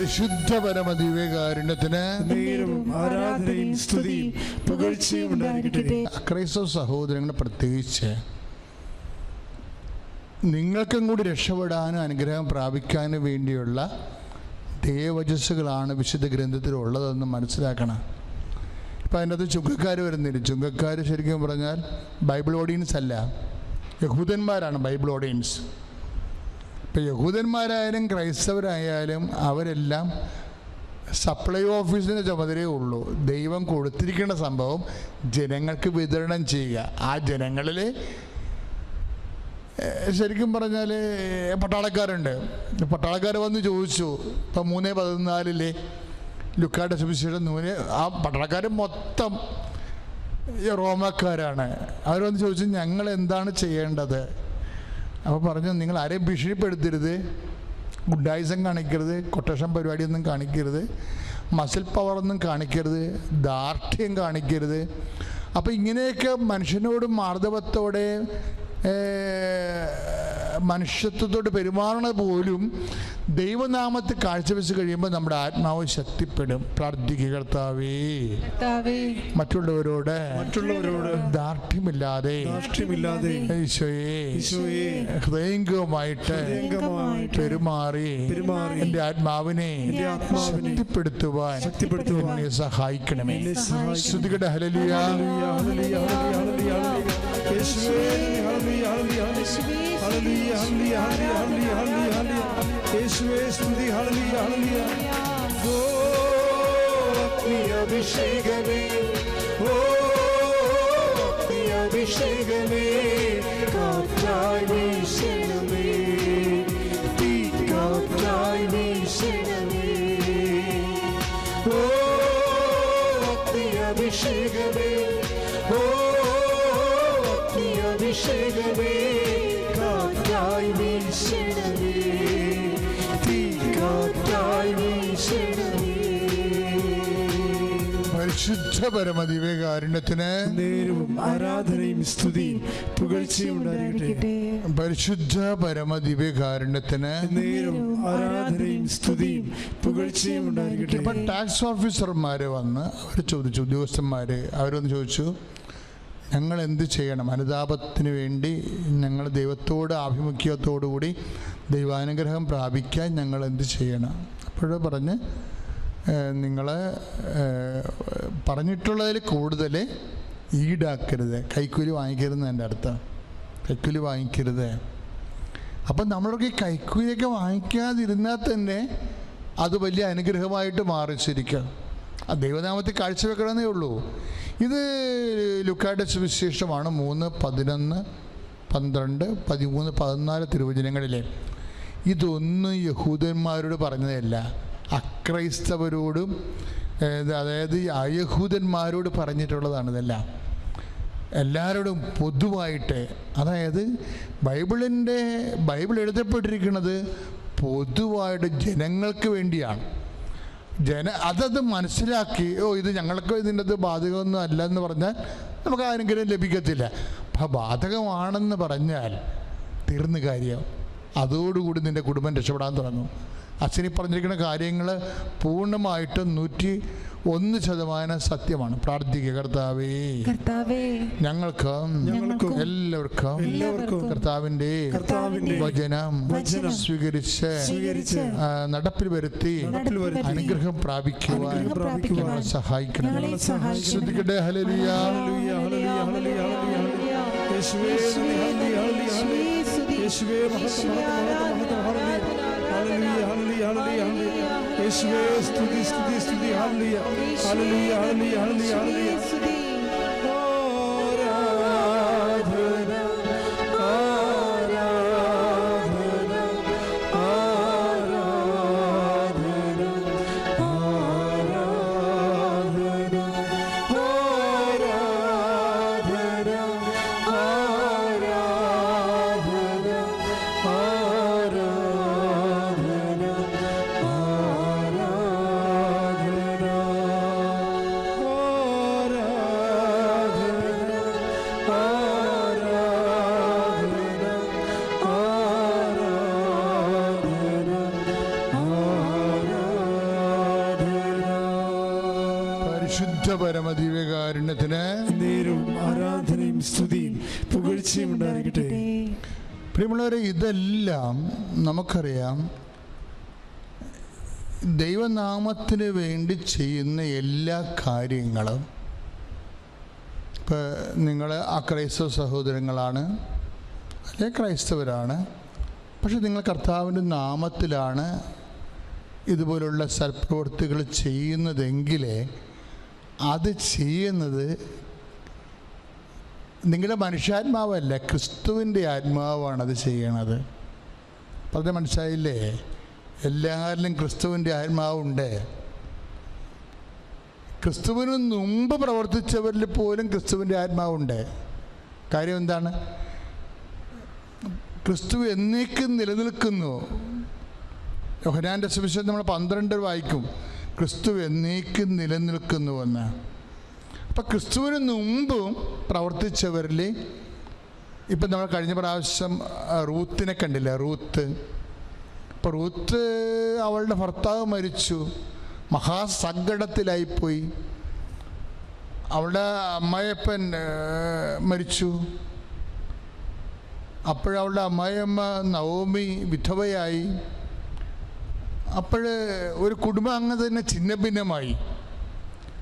പരിശുദ്ധ പരമ ദിവ്യകാരുണ്യത്തിന് ആരാധനയും സ്തുതിയും പുകഴ്ചയും ഉണ്ടായിരിക്കട്ടെ. ക്രൈസ്തവ സഹോദരങ്ങൾ, പ്രത്യേകിച്ച് നിങ്ങൾക്കും കൂടി രക്ഷപ്പെടാനും അനുഗ്രഹം പ്രാപിക്കാനും വേണ്ടിയുള്ള ദേവവചസ്സുകളാണ് വിശുദ്ധ ഗ്രന്ഥത്തിലുള്ളതെന്ന് മനസ്സിലാക്കണം. ഇപ്പം അതിൻ്റെ അത് ചുങ്കക്കാർ വരുന്നില്ല. ചുങ്കക്കാർ ശരിക്കും പറഞ്ഞാൽ ബൈബിൾ ഓഡിയൻസ് അല്ല, യഹൂദന്മാരാണ് ബൈബിൾ ഓഡിയൻസ്. ഇപ്പം യഹൂദന്മാരായാലും ക്രൈസ്തവരായാലും അവരെല്ലാം സപ്ലൈ ഓഫീസിൻ്റെ ചുമതലയേ ഉള്ളൂ. ദൈവം കൊടുത്തിരിക്കുന്ന സംഭവം ജനങ്ങൾക്ക് വിതരണം ചെയ്യുക. ആ ജനങ്ങളിൽ ശരിക്കും പറഞ്ഞാൽ പട്ടാളക്കാരുണ്ട്. പട്ടാളക്കാർ വന്ന് ചോദിച്ചു, ഇപ്പം 3:14 ലുക്കായുടെ സുവിശേഷം 3, ആ പട്ടാളക്കാർ മൊത്തം റോമാക്കാരാണ്. അവർ വന്ന് ചോദിച്ചു, ഞങ്ങൾ എന്താണ് ചെയ്യേണ്ടത്? അപ്പോൾ പറഞ്ഞു, നിങ്ങൾ ആരെയും ഭീഷണിപ്പെടുത്തരുത്, ഗുഡായിസം കാണിക്കരുത്, കൊട്ടേഷൻ പരിപാടിയൊന്നും കാണിക്കരുത്, മസിൽ പവറൊന്നും കാണിക്കരുത്, ദാർഢ്യം കാണിക്കരുത്. അപ്പോൾ ഇങ്ങനെയൊക്കെ മനുഷ്യനോട് മാർദ്ദവത്തോടെ മനുഷ്യത്വത്തോട് പെരുമാറണത് പോലും ദൈവനാമത്തിൽ കാഴ്ചവെച്ച് കഴിയുമ്പോൾ നമ്മുടെ ആത്മാവ് ശക്തിപ്പെടും. പ്രാർത്ഥിക്കുക, കർത്താവേ മറ്റുള്ളവരോട് ദാർഢ്യമില്ലാതെ ഈശോയെ ഹൃദയംഗമായിട്ട് പെരുമാറി എൻ്റെ ആത്മാവിനെ ശക്തിപ്പെടുത്തുവാൻ എന്നെ സഹായിക്കണമേ. ശ്രുതികട ഹല്ലേലൂയ. യേശുവേ സ്തുതി. Hallelujah hallelujah. ഓ അഭിഷേകമേ, ഓ അഭിഷേകമേ, കാറ്റായി വീശണമേ, തീ കാറ്റായി വീശണമേ. ഓ അഭിഷേകമേ, ഓ അഭിഷേകമേ, കാറ്റായി വീശണമേ, തീ കാറ്റായി വീശണമേ. പരിശുദ്ധ പരമ ദിവ്യകാരുണ്യത്തിന് ആരാധനയും സ്തുതിയും പുകഴ്ചയും ഉണ്ടായിരിക്കട്ടെ. പരിശുദ്ധ പരമ ദിവ്യകാരുണ്യത്തിന് ആരാധനയും സ്തുതിയും പുകഴ്ചയും ഉണ്ടായിരിക്കട്ടെ. ഇപ്പം ടാക്സ് ഓഫീസർമാർ വന്ന് അവർ ചോദിച്ചു, ഉദ്യോഗസ്ഥന്മാർ അവരൊന്ന് ചോദിച്ചു, ഞങ്ങൾ എന്ത് ചെയ്യണം? അനുതാപത്തിന് വേണ്ടി ഞങ്ങൾ ദൈവത്തോട് ആഭിമുഖ്യത്തോടുകൂടി ദൈവാനുഗ്രഹം പ്രാപിക്കാൻ ഞങ്ങൾ എന്ത് ചെയ്യണം? അപ്പോൾ പറഞ്ഞ്, നിങ്ങൾ പറഞ്ഞിട്ടുള്ളതിൽ കൂടുതൽ ഈടാക്കരുത്, കൈക്കൂലി വാങ്ങിക്കരുതെന്ന് എൻ്റെ അർത്ഥം. കൈക്കൂലി വാങ്ങിക്കരുത്. അപ്പം നമ്മളൊക്കെ ഈ കൈക്കൂലിയൊക്കെ വാങ്ങിക്കാതിരുന്നാൽ തന്നെ അത് വലിയ അനുഗ്രഹമായിട്ട് മാറിച്ചിരിക്കുക. ആ ദൈവനാമത്തിൽ കാഴ്ചവെക്കണമെന്നേ ഉള്ളൂ. ഇത് ലുക്കായുടെ സുവിശേഷമാണ് 3, 11, 12, 13, 14 തിരുവചനങ്ങളിലെ. ഇതൊന്നും യഹൂദന്മാരോട് പറഞ്ഞതല്ല, അക്രൈസ്തവരോടും അതായത് അയഹൂദന്മാരോട് പറഞ്ഞിട്ടുള്ളതാണ് ഇതെല്ലാം. എല്ലാവരോടും പൊതുവായിട്ട്, അതായത് ബൈബിൾ എഴുതപ്പെട്ടിരിക്കുന്നത് പൊതുവായിട്ട് ജനങ്ങൾക്ക് വേണ്ടിയാണ്. അതത് മനസ്സിലാക്കി, ഇത് ഞങ്ങൾക്ക് ഇതിൻ്റെ അത് ബാധകമൊന്നും അല്ല എന്ന് പറഞ്ഞാൽ നമുക്ക് അനുഗ്രഹം ലഭിക്കത്തില്ല. അപ്പം ബാധകമാണെന്ന് പറഞ്ഞാൽ തീർന്ന കാര്യം. അതോടുകൂടി നിൻ്റെ കുടുംബം രക്ഷപ്പെടാൻ തുടങ്ങും. അച്ഛനീ പറഞ്ഞിരിക്കുന്ന കാര്യങ്ങൾ പൂർണ്ണമായിട്ടും 101% സത്യമാണ്. പ്രാർത്ഥിക്കുക, കർത്താവേ ഞങ്ങൾക്കും എല്ലാവർക്കും കർത്താവിൻ്റെ വചനം സ്വീകരിച്ച് നടപ്പിൽ വരുത്തി അനുഗ്രഹം പ്രാപിക്കുവാൻ സഹായിക്കണം. ശ്രദ്ധിക്കട്ടെ. ഹല്ലേലൂയ. യേശുവേ സ്തുതി സ്തുതി സ്തുതി. Hallelujah hallelujah hallelujah hallelujah. പരമദിവ്യകാരുണ്യത്തിന് നേരവും ആരാധനയും സ്തുതിയും പുകഴ്ചയും ഉണ്ടായിരിക്കട്ടെ. പ്രിയമുള്ളവരെ, ഇതെല്ലാം നമുക്കറിയാം, ദൈവനാമത്തിന് വേണ്ടി ചെയ്യുന്ന എല്ലാ കാര്യങ്ങളും. ഇപ്പോൾ നിങ്ങൾ അക്രൈസ്തവ സഹോദരങ്ങളാണ്, അല്ലെ ക്രൈസ്തവരാണ്, പക്ഷെ നിങ്ങൾ കർത്താവിൻ്റെ നാമത്തിലാണ് ഇതുപോലുള്ള സൽപ്രവൃത്തികൾ ചെയ്യുന്നതെങ്കിൽ അത് ചെയ്യുന്നത് നിങ്ങളുടെ മനുഷ്യാത്മാവല്ല, ക്രിസ്തുവിൻ്റെ ആത്മാവാണ് അത് ചെയ്യണത്. പറഞ്ഞ മനസ്സിലായില്ലേ? എല്ലാവരിലും ക്രിസ്തുവിൻ്റെ ആത്മാവുണ്ട്. ക്രിസ്തുവിന് മുമ്പ് പ്രവർത്തിച്ചവരിൽ പോലും ക്രിസ്തുവിൻ്റെ ആത്മാവുണ്ട്. കാര്യം എന്താണ്? ക്രിസ്തു എന്നേക്കും നിലനിൽക്കുന്നു. യോഹന്നാൻ്റെ സുവിശേഷം നമ്മൾ 12 വായിക്കും, ക്രിസ്തു എന്നേക്കും നിലനിൽക്കുന്നുവെന്ന്. അപ്പം ക്രിസ്തുവിന് മുമ്പും പ്രവർത്തിച്ചവരിൽ ഇപ്പം നമ്മൾ കഴിഞ്ഞ പ്രാവശ്യം റൂത്തിനെ കണ്ടില്ല. ഇപ്പോൾ റൂത്ത് അവളുടെ ഭർത്താവ് മരിച്ചു, മഹാസങ്കടത്തിലായിപ്പോയി. അവളുടെ അമ്മായിയപ്പൻ മരിച്ചു. അപ്പോഴവളുടെ അമ്മായിയമ്മ നവോമി വിധവയായി. ഒരു കുടുംബം അങ്ങ് തന്നെ ഛിന്ന ഭിന്നമായി.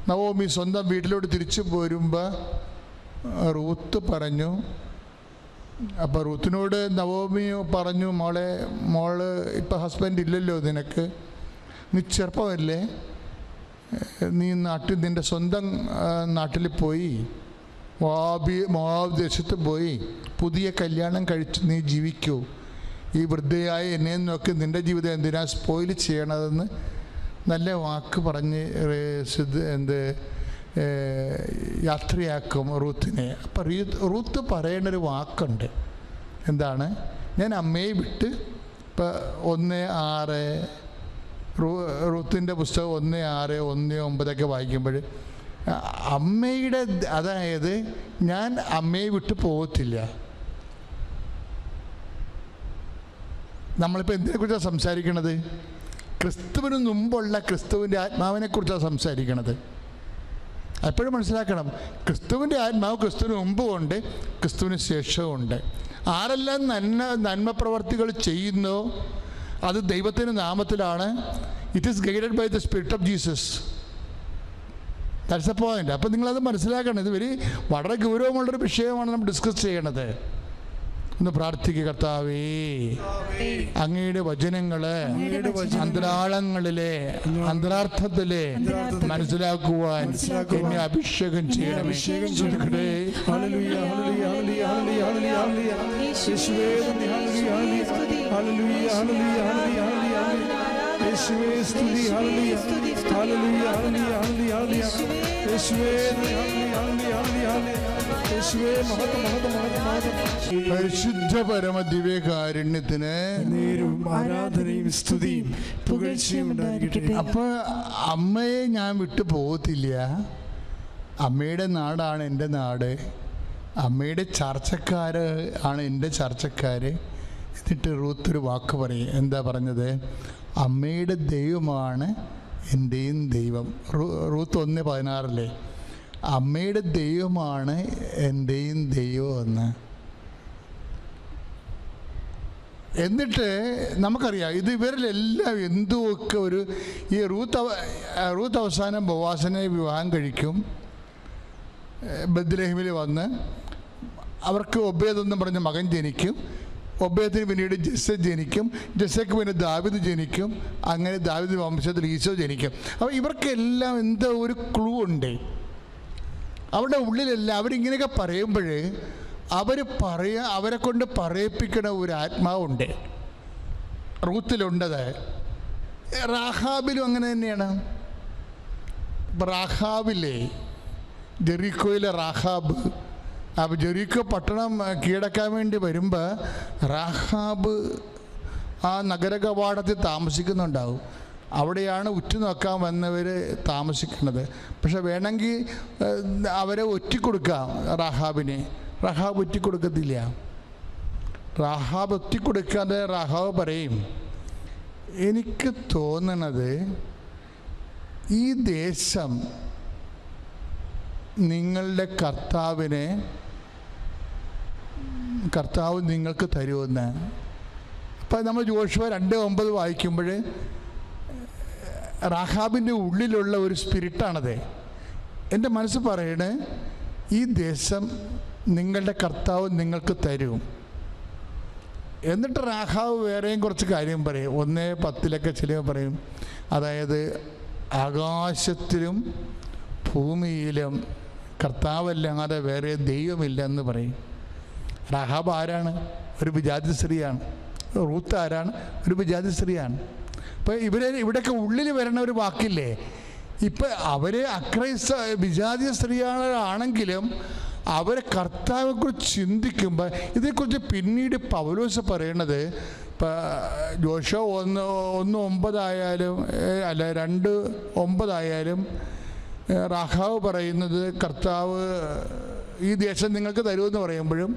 നവോമി സ്വന്തം വീട്ടിലോട്ട് തിരിച്ചു പോരുമ്പോൾ റൂത്ത് പറഞ്ഞു. അപ്പോൾ റൂത്തിനോട് നവോമി പറഞ്ഞു, മോള് ഇപ്പം ഹസ്ബൻഡ് ഇല്ലല്ലോ നിനക്ക്, നീ ചെറുപ്പമല്ലേ, നീ നിൻ്റെ സ്വന്തം നാട്ടിൽ പോയി മോവാബ് ദേശത്ത് പോയി പുതിയ കല്യാണം കഴിച്ച് നീ ജീവിക്കൂ. ഈ വൃദ്ധയായ എന്നെ നോക്കി നിൻ്റെ ജീവിതം എന്തിനാ സ്പോയിൽ ചെയ്യണതെന്ന് നല്ല വാക്ക് പറഞ്ഞ് യാത്രയാക്കും റൂത്തിനെ. അപ്പം റൂത്ത് പറയണൊരു വാക്കുണ്ട്. എന്താണ്? ഞാൻ അമ്മയെ വിട്ട് ഇപ്പം 1:6 റൂത്തിൻ്റെ പുസ്തകം 1:6, 1:9 വായിക്കുമ്പോൾ അമ്മയുടെ, അതായത് ഞാൻ അമ്മയെ വിട്ട് പോകത്തില്ല. നമ്മളിപ്പോൾ എന്തിനെക്കുറിച്ചാണ് സംസാരിക്കണത്? ക്രിസ്തുവിന് മുമ്പുള്ള ക്രിസ്തുവിൻ്റെ ആത്മാവിനെ കുറിച്ചാണ് സംസാരിക്കണത്. എപ്പോഴും മനസ്സിലാക്കണം, ക്രിസ്തുവിൻ്റെ ആത്മാവ് ക്രിസ്തുവിന് മുമ്പുമുണ്ട്, ക്രിസ്തുവിന് ശേഷവുമുണ്ട്. ആരെല്ലാം നന്മ പ്രവർത്തികൾ ചെയ്യുന്നോ അത് ദൈവത്തിൻ്റെ നാമത്തിലാണ്. It is guided by the spirit of Jesus. That's a point. അപ്പം നിങ്ങളത് മനസ്സിലാക്കണം. ഇത് വളരെ ഗൗരവമുള്ളൊരു വിഷയമാണ് നമ്മൾ ഡിസ്കസ് ചെയ്യണത്. ഒന്ന് പ്രാർത്ഥിക്കുക. കർത്താവേ, അങ്ങയുടെ വചനങ്ങള് അന്തരാളങ്ങളിലെ അന്തരാർത്ഥത്തിലെ മനസ്സിലാക്കുവാൻ എന്നെ അഭിഷേകം ചെയ്യണമേ. പരിശുദ്ധ പരമദിവ്യകാരുണ്യത്തിന് ആരാധനയും സ്തുതിയും പുകഴ്ചയും ഉണ്ടായിരിക്കട്ടെ. അപ്പൊ അമ്മയെ ഞാൻ വിട്ടു പോകത്തില്ല. അമ്മയുടെ നാടാണ് എൻ്റെ നാട്, അമ്മയുടെ ചർച്ചക്കാര് ആണ് എൻ്റെ ചർച്ചക്കാര്. എന്നിട്ട് റൂത്ത് ഒരു വാക്ക് പറയും. എന്താ പറഞ്ഞത്? അമ്മയുടെ ദൈവമാണ് എൻ്റെയും ദൈവം. റൂത്ത് 1:16 അമ്മയുടെ ദൈവമാണ് എൻ്റെയും ദൈവം എന്ന്. എന്നിട്ട് നമുക്കറിയാം ഇത് ഇവരിലെല്ലാം എന്തുമൊക്കെ ഈ റൂത്ത് അവസാനം ബോവാസിനെ വിവാഹം കഴിക്കും. ബത്ലഹേമിൽ വന്ന് അവർക്ക് ഒബേദ് എന്ന് പറഞ്ഞ മകൻ ജനിക്കും. ഒബേദിന് പിന്നീട് ജെസ്സ ജനിക്കും. ജെസ്സയ്ക്ക് പിന്നെ ദാവീദ് ജനിക്കും. അങ്ങനെ ദാവീദ് വംശത്തിൽ ഈശോ ജനിക്കും. അപ്പോൾ ഇവർക്കെല്ലാം എന്തോ ഒരു ക്ലൂ ഉണ്ട് അവരുടെ ഉള്ളിലെല്ലാം. അവരിങ്ങനെയൊക്കെ പറയുമ്പോൾ അവരെ കൊണ്ട് പറയിപ്പിക്കണ ഒരു ആത്മാവുണ്ട്. റൂത്തിലുണ്ടത്. റാഹാബിലും അങ്ങനെ തന്നെയാണ്. റാഹാബില്ലേ, ജെറിക്കോയിലെ റാഹാബ്, അപ്പോൾ ജെറിക്കോ പട്ടണം കീഴടക്കാൻ വേണ്ടി വരുമ്പോൾ റാഹാബ് ആ നഗര കവാടത്തിൽ താമസിക്കുന്നുണ്ടാവും. അവിടെയാണ് ഉറ്റുനോക്കാൻ വന്നവർ താമസിക്കുന്നത്. പക്ഷെ വേണമെങ്കിൽ അവരെ ഒറ്റിക്കൊടുക്കാം റാഹാബിനെ. റാഹാബ് ഒറ്റിക്കൊടുക്കത്തില്ല. റാഹാബ് ഒറ്റിക്കൊടുക്കാതെ റാഹാബ് പറയും, എനിക്ക് തോന്നണത് ഈ ദേശം നിങ്ങളുടെ കർത്താവ് നിങ്ങൾക്ക് തരുമെന്ന്. അപ്പം നമ്മൾ യോശുവ 2:9 വായിക്കുമ്പോൾ റാഹാബിൻ്റെ ഉള്ളിലുള്ള ഒരു സ്പിരിറ്റാണത്. എൻ്റെ മനസ്സ് പറയണേ, ഈ ദേശം നിങ്ങളുടെ കർത്താവ് നിങ്ങൾക്ക് തരും. എന്നിട്ട് റാഹാബ് വേറെയും കുറച്ച് കാര്യം പറയും. 1:10 ചില പറയും, അതായത് ആകാശത്തിലും ഭൂമിയിലും കർത്താവല്ലാതെ വേറെ ദൈവമില്ലെന്ന് പറയും. റാഹാബ് ആരാണ്? ഒരു വിജാതി സ്ത്രീയാണ്. റൂത്ത് ആരാണ്? ഒരു വിജാതി സ്ത്രീയാണ്. അപ്പോൾ ഇവിടെയൊക്കെ ഉള്ളിൽ വരണ ഒരു വാക്കില്ലേ, ഇപ്പം അവർ വിജാതി സ്ത്രീയാണെങ്കിലും അവരെ കർത്താവിനെക്കുറിച്ച് ചിന്തിക്കുമ്പോൾ ഇതേക്കുറിച്ച് പിന്നീട് പൗലോസ് പറയണത്, ഇപ്പം യോശുവ 1:9 അല്ല 2:9 റാഹാബ് പറയുന്നത് കർത്താവ് ഈ ദേശം നിങ്ങൾക്ക് തരുമെന്ന് പറയുമ്പോഴും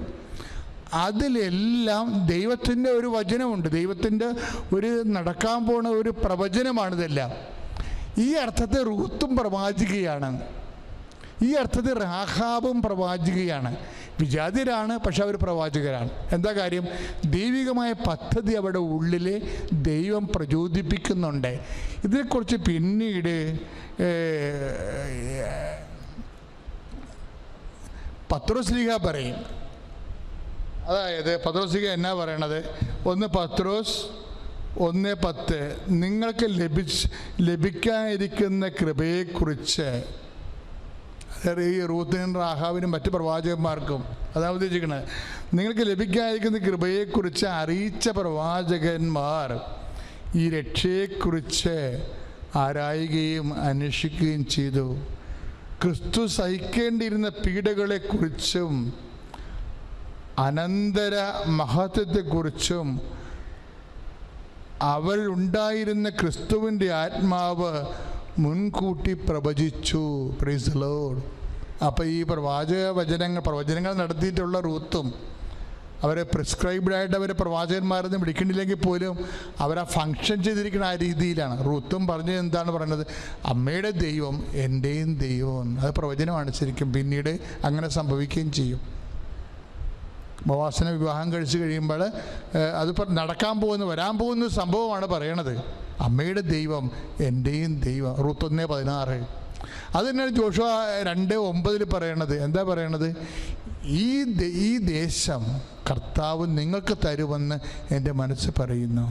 അതിലെല്ലാം ദൈവത്തിൻ്റെ ഒരു വചനമുണ്ട്. ദൈവത്തിൻ്റെ ഒരു നടക്കാൻ പോണ ഒരു പ്രവചനമാണിതെല്ലാം. ഈ അർത്ഥത്തിൽ റൂത്തും പ്രവാചികയാണ്, ഈ അർത്ഥത്തിൽ റാഹാബും പ്രവാചികയാണ്. വിജാതിയരാണ്, പക്ഷെ അവർ പ്രവാചകരാണ്. എന്താ കാര്യം? ദൈവികമായ പദ്ധതി അവരുടെ ഉള്ളിൽ ദൈവം പ്രചോദിപ്പിക്കുന്നുണ്ട്. ഇതിനെക്കുറിച്ച് പിന്നീട് പത്രോസ്ലീഹ പറയും. അതായത് പത്രോസ്ലീഹ എന്നാ പറയണത്? 1 പത്രോസ് 1:10 നിങ്ങൾക്ക് ലഭിക്കാനിരിക്കുന്ന കൃപയെക്കുറിച്ച്, അതായത് ഈ റൂത്തിനും റാഹാബിനും മറ്റ് പ്രവാചകന്മാർക്കും അതാണ് ഉദ്ദേശിക്കുന്നത്, നിങ്ങൾക്ക് ലഭിക്കാനിരിക്കുന്ന കൃപയെക്കുറിച്ച് അറിയിച്ച പ്രവാചകന്മാർ ഈ രക്ഷയെക്കുറിച്ച് ആരായുകയും അന്വേഷിക്കുകയും ചെയ്തു. ക്രിസ്തു സഹിക്കേണ്ടിയിരുന്ന പീഡകളെക്കുറിച്ചും അനന്തര മഹത്വത്തെക്കുറിച്ചും അവരിലുണ്ടായിരുന്ന ക്രിസ്തുവിൻ്റെ ആത്മാവ് മുൻകൂട്ടി പ്രവചിച്ചു. Praise the Lord. അപ്പോൾ ഈ പ്രവചനങ്ങൾ നടത്തിയിട്ടുള്ള റൂത്തും അവരെ പ്രിസ്ക്രൈബ്ഡായിട്ട് അവരെ പ്രവാചകന്മാരെന്ന് വിളിക്കണില്ലെങ്കിൽ പോലും അവരാ ഫങ്ഷൻ ചെയ്തിരിക്കുന്ന ആ രീതിയിലാണ്. റൂത്തും പറഞ്ഞത് എന്താണ് പറയുന്നത്? അമ്മയുടെ ദൈവം എൻ്റെയും ദൈവം. അത് പ്രവചനമാണ് ശരിക്കും. പിന്നീട് അങ്ങനെ സംഭവിക്കുകയും ചെയ്യും. ബോവാസിനെ വിവാഹം കഴിച്ച് കഴിയുമ്പോൾ അത് നടക്കാൻ വരാൻ പോകുന്ന സംഭവമാണ് പറയണത്. അമ്മയുടെ ദൈവം എൻ്റെയും ദൈവം. റൂത്ത് 1:16. അത് തന്നെയാണ് ജോഷുവ 2:9 പറയണത്. എന്താ പറയണത്? ഈ ദേശം കർത്താവ് നിങ്ങൾക്ക് തരുമെന്ന് എൻ്റെ മനസ്സ് പറയുന്നു.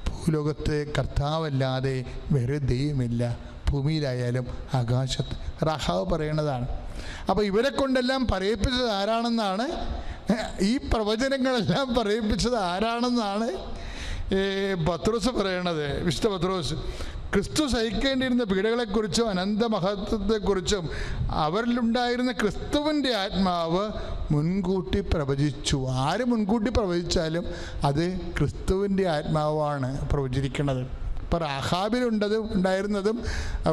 ഭൂലോകത്ത് കർത്താവല്ലാതെ വേറെ ദൈവമില്ല, ഭൂമിയിലായാലും ആകാശത്ത്. റാഹാബ് പറയണതാണ്. അപ്പോൾ ഇവരെ കൊണ്ടെല്ലാം പറയിപ്പിച്ചത് ആരാണെന്നാണ്, ഈ പ്രവചനങ്ങളെല്ലാം പറയിപ്പിച്ചത് ആരാണെന്നാണ് പത്രോസ് പറയണത്. വിശുദ്ധ പത്രോസ് ക്രിസ്തു സഹിക്കേണ്ടിയിരുന്ന പീഡകളെക്കുറിച്ചും അനന്തമഹത്വത്തെക്കുറിച്ചും അവരിലുണ്ടായിരുന്ന ക്രിസ്തുവിൻ്റെ ആത്മാവ് മുൻകൂട്ടി പ്രവചിച്ചു. ആര് മുൻകൂട്ടി പ്രവചിച്ചാലും അത് ക്രിസ്തുവിൻ്റെ ആത്മാവാണ് പ്രവചിക്കുന്നത്. ഇപ്പോൾ റാഹാബിലുണ്ടായിരുന്നതും